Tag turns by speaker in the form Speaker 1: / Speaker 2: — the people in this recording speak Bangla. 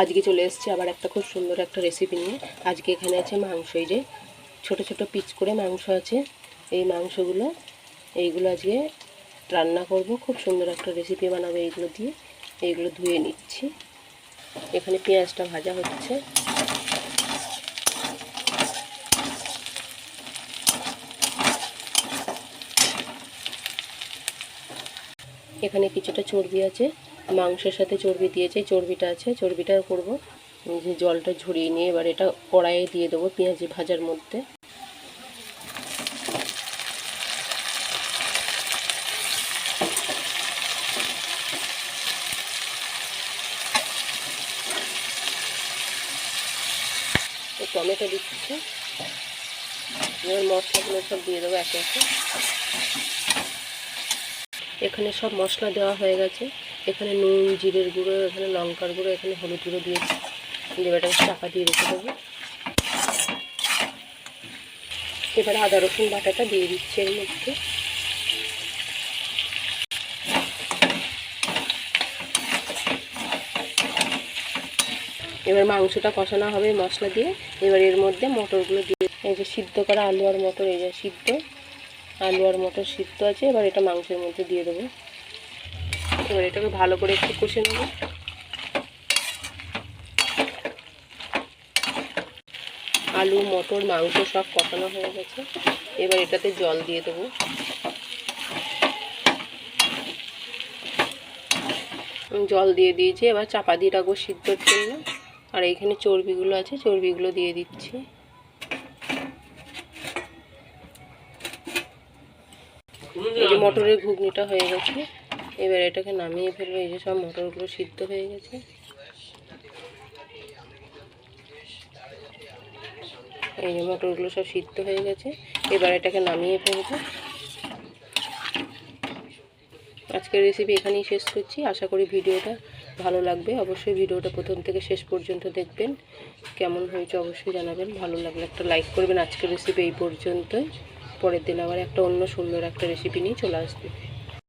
Speaker 1: আজকে চলে এসেছি আবার একটা খুব সুন্দর একটা রেসিপি নিয়ে। আজকে এখানে আছে মাংস, এই যে ছোট ছোট পিস করে মাংস আছে। এই মাংসগুলো এইগুলো আজকে রান্না করব, খুব সুন্দর একটা রেসিপি বানাবো এইগুলো দিয়ে। এইগুলো ধুয়ে নিচ্ছি। এখানে পেঁয়াজটা ভাজা হচ্ছে। এখানে কিছুটা চর্বি আছে, মাংসের সাথে চর্বি দিয়েছে, চর্বিটা আছে, চর্বিটা করব জলটা ঝরিয়ে নিয়ে এবার এটা কড়াইয়ে দিয়ে দেবো পেঁয়াজি ভাজার মধ্যে। টমেটো দিচ্ছি, এবার মশলাগুলো সব দিয়ে দেবো একে একে। এখানে সব মশলা দেওয়া হয়ে গেছে। এখানে নুন, জিরের গুঁড়ো, এখানে লঙ্কার গুঁড়ো, এখানে হলুদ গুঁড়ো দিয়েছি। এবারটাকে চাপা দিয়ে রেখে দেবো। এবার আদা রসুন বাটাটা দিয়ে দিচ্ছি এর মধ্যে। এবার মাংসটা কষানো হবে মশলা দিয়ে। এবার এর মধ্যে মটরগুলো দিয়ে, এই যে সিদ্ধ করা আলু আর মটর, এই যে সিদ্ধ আলু আর মটর সিদ্ধ আছে। এবার এটা মাংসের মধ্যে দিয়ে দেবো। এবার এটাকে ভালো করে একটু কষে নেব। আলু, মটর, মাংস সব কষানো হয়ে গেছে। এবার এটাতে জল দিয়ে দেবো। জল দিয়ে দিয়েছি, এবার চাপা দিয়ে রাখবো সিদ্ধর জন্য। আর এইখানে চর্বিগুলো আছে, চর্বিগুলো দিয়ে দিচ্ছি। এই যে মটরের ঘুগনিটা হয়ে গেছে। এবার এটাকে নামিয়ে ফেলবো। এই যে সব মটরগুলো সিদ্ধ হয়ে গেছে। এই যে মটরগুলো সব সিদ্ধ হয়ে গেছে। এবার এটাকে নামিয়ে ফেলবো। আজকের রেসিপি এখানেই শেষ করছি। আশা করি ভিডিওটা ভালো লাগবে। অবশ্যই ভিডিওটা প্রথম থেকে শেষ পর্যন্ত দেখবেন। কেমন হয়েছে অবশ্যই জানাবেন। ভালো লাগলে একটা লাইক করবেন। আজকের রেসিপি এই পর্যন্তই। পরের দিন আবার একটা অন্য সুন্দর একটা রেসিপি নিয়ে চলে আসবে।